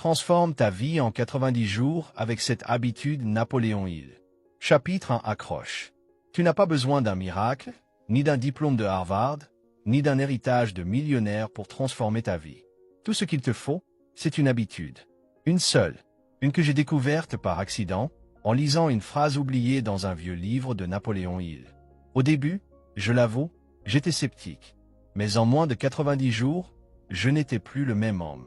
Transforme ta vie en 90 jours avec cette habitude Napoléon Hill. Chapitre 1. Accroche. Tu n'as pas besoin d'un miracle, ni d'un diplôme de Harvard, ni d'un héritage de millionnaire pour transformer ta vie. Tout ce qu'il te faut, c'est une habitude. Une seule. Une que j'ai découverte par accident, en lisant une phrase oubliée dans un vieux livre de Napoléon Hill. Au début, je l'avoue, j'étais sceptique. Mais en moins de 90 jours, je n'étais plus le même homme.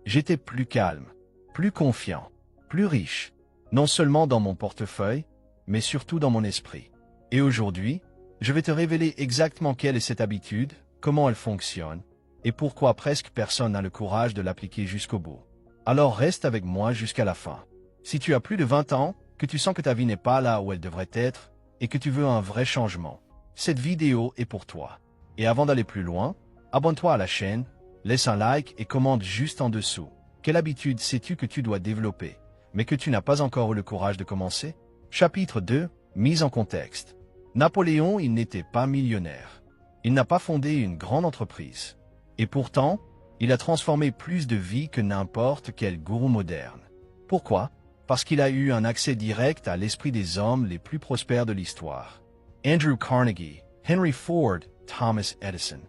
J'étais plus calme, plus confiant, plus riche, non seulement dans mon portefeuille, mais surtout dans mon esprit. Et aujourd'hui, je vais te révéler exactement quelle est cette habitude, comment elle fonctionne, et pourquoi presque personne n'a le courage de l'appliquer jusqu'au bout. Alors reste avec moi jusqu'à la fin. Si tu as plus de 20 ans, que tu sens que ta vie n'est pas là où elle devrait être, et que tu veux un vrai changement, cette vidéo est pour toi. Et avant d'aller plus loin, abonne-toi à la chaîne, laisse un like et commente juste en dessous. Quelle habitude sais-tu que tu dois développer, mais que tu n'as pas encore eu le courage de commencer? Chapitre 2. Mise en contexte. Napoléon, il n'était pas millionnaire. Il n'a pas fondé une grande entreprise. Et pourtant, il a transformé plus de vies que n'importe quel gourou moderne. Pourquoi? Parce qu'il a eu un accès direct à l'esprit des hommes les plus prospères de l'histoire. Andrew Carnegie, Henry Ford, Thomas Edison.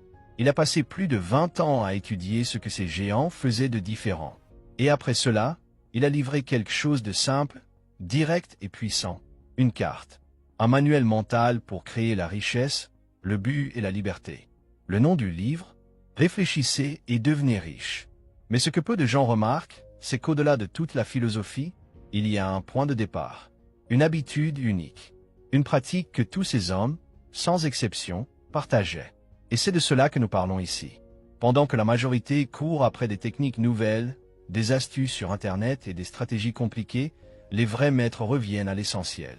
Il a passé plus de 20 ans à étudier ce que ces géants faisaient de différent. Et après cela, il a livré quelque chose de simple, direct et puissant. Une carte. Un manuel mental pour créer la richesse, le but et la liberté. Le nom du livre, Réfléchissez et devenez riche. Mais ce que peu de gens remarquent, c'est qu'au-delà de toute la philosophie, il y a un point de départ. Une habitude unique. Une pratique que tous ces hommes, sans exception, partageaient. Et c'est de cela que nous parlons ici. Pendant que la majorité court après des techniques nouvelles, des astuces sur Internet et des stratégies compliquées, les vrais maîtres reviennent à l'essentiel.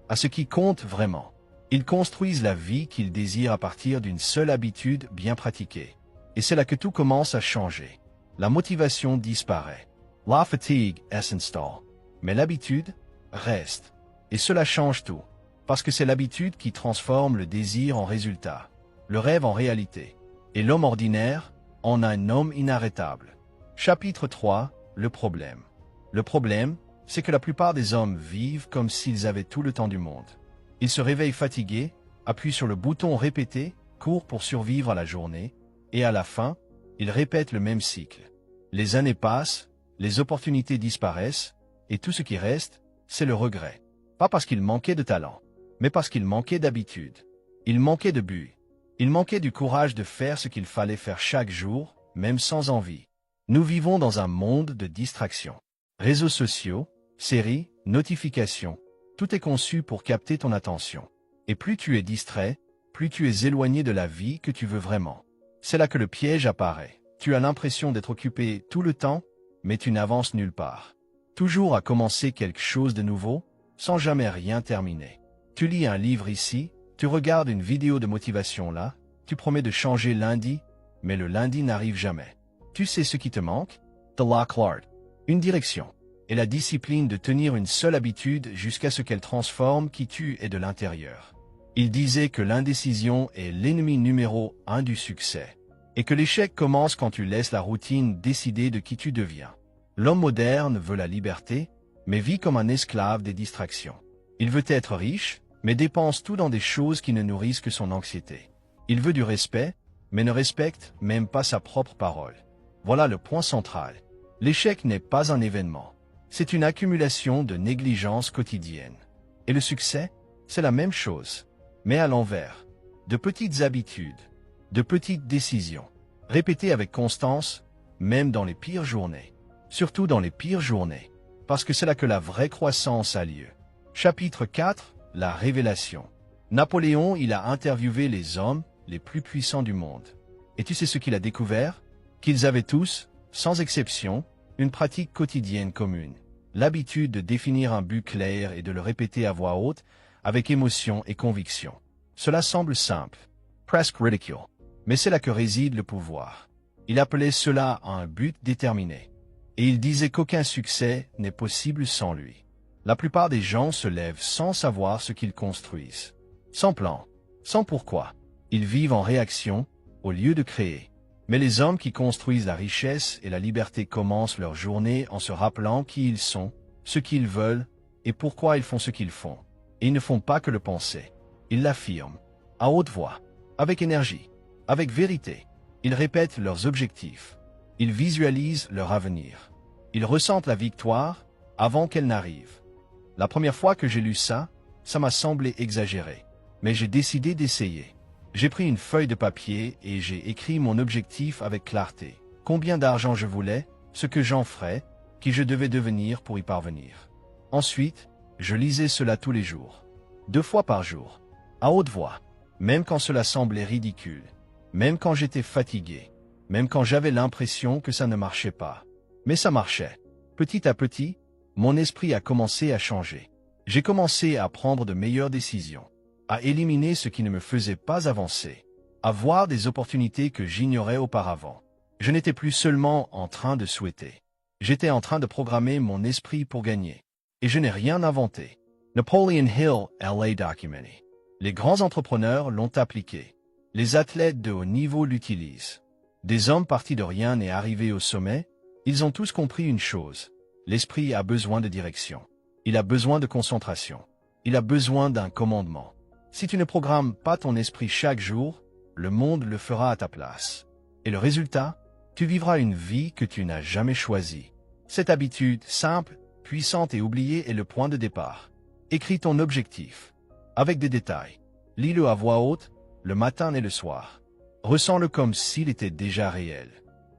À ce qui compte vraiment. Ils construisent la vie qu'ils désirent à partir d'une seule habitude bien pratiquée. Et c'est là que tout commence à changer. La motivation disparaît. La fatigue s'installe. Mais l'habitude reste. Et cela change tout. Parce que c'est l'habitude qui transforme le désir en résultat. Le rêve en réalité, et l'homme ordinaire en un homme inarrêtable. Chapitre 3. Le problème. Le problème, c'est que la plupart des hommes vivent comme s'ils avaient tout le temps du monde. Ils se réveillent fatigués, appuient sur le bouton répété, courent pour survivre à la journée, et à la fin, ils répètent le même cycle. Les années passent, les opportunités disparaissent, et tout ce qui reste, c'est le regret. Pas parce qu'ils manquaient de talent, mais parce qu'ils manquaient d'habitude. Ils manquaient de but. Il manquait du courage de faire ce qu'il fallait faire chaque jour, même sans envie. Nous vivons dans un monde de distractions. Réseaux sociaux, séries, notifications, tout est conçu pour capter ton attention. Et plus tu es distrait, plus tu es éloigné de la vie que tu veux vraiment. C'est là que le piège apparaît. Tu as l'impression d'être occupé tout le temps, mais tu n'avances nulle part. Toujours à commencer quelque chose de nouveau, sans jamais rien terminer. Tu lis un livre ici, tu regardes une vidéo de motivation là, tu promets de changer lundi, mais le lundi n'arrive jamais. Tu sais ce qui te manque? The Lock Lord. Une direction. Et la discipline de tenir une seule habitude jusqu'à ce qu'elle transforme qui tu es de l'intérieur. Il disait que l'indécision est l'ennemi numéro 1 du succès. Et que l'échec commence quand tu laisses la routine décider de qui tu deviens. L'homme moderne veut la liberté, mais vit comme un esclave des distractions. Il veut être riche, mais dépense tout dans des choses qui ne nourrissent que son anxiété. Il veut du respect, mais ne respecte même pas sa propre parole. Voilà le point central. L'échec n'est pas un événement. C'est une accumulation de négligence quotidienne. Et le succès, c'est la même chose, mais à l'envers. De petites habitudes, de petites décisions, répétées avec constance, même dans les pires journées. Surtout dans les pires journées, parce que c'est là que la vraie croissance a lieu. Chapitre 4. La révélation. Napoléon, il a interviewé les hommes les plus puissants du monde. Et tu sais ce qu'il a découvert? Qu'ils avaient tous, sans exception, une pratique quotidienne commune. L'habitude de définir un but clair et de le répéter à voix haute, avec émotion et conviction. Cela semble simple, presque ridicule. Mais c'est là que réside le pouvoir. Il appelait cela un but déterminé. Et il disait qu'aucun succès n'est possible sans lui. La plupart des gens se lèvent sans savoir ce qu'ils construisent. Sans plan, sans pourquoi. Ils vivent en réaction, au lieu de créer. Mais les hommes qui construisent la richesse et la liberté commencent leur journée en se rappelant qui ils sont, ce qu'ils veulent et pourquoi ils font ce qu'ils font. Et ils ne font pas que le penser. Ils l'affirment, à haute voix, avec énergie, avec vérité. Ils répètent leurs objectifs. Ils visualisent leur avenir. Ils ressentent la victoire avant qu'elle n'arrive. La première fois que j'ai lu ça m'a semblé exagéré. Mais j'ai décidé d'essayer. J'ai pris une feuille de papier et j'ai écrit mon objectif avec clarté. Combien d'argent je voulais, ce que j'en ferais, qui je devais devenir pour y parvenir. Ensuite, je lisais cela tous les jours. 2 fois par jour. À haute voix. Même quand cela semblait ridicule. Même quand j'étais fatigué. Même quand j'avais l'impression que ça ne marchait pas. Mais ça marchait. Petit à petit, mon esprit a commencé à changer. J'ai commencé à prendre de meilleures décisions. À éliminer ce qui ne me faisait pas avancer, à voir des opportunités que j'ignorais auparavant. Je n'étais plus seulement en train de souhaiter. J'étais en train de programmer mon esprit pour gagner. Et je n'ai rien inventé. Napoleon Hill l'a documenté. Les grands entrepreneurs l'ont appliqué. Les athlètes de haut niveau l'utilisent. Des hommes partis de rien et arrivés au sommet, ils ont tous compris une chose. L'esprit a besoin de direction. Il a besoin de concentration. Il a besoin d'un commandement. Si tu ne programmes pas ton esprit chaque jour, le monde le fera à ta place. Et le résultat, tu vivras une vie que tu n'as jamais choisie. Cette habitude simple, puissante et oubliée est le point de départ. Écris ton objectif, avec des détails. Lis-le à voix haute, le matin et le soir. Ressens-le comme s'il était déjà réel.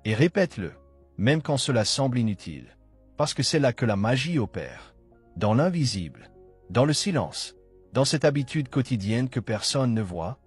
Et répète-le, même quand cela semble inutile. Parce que c'est là que la magie opère. Dans l'invisible, dans le silence. Dans cette habitude quotidienne que personne ne voit,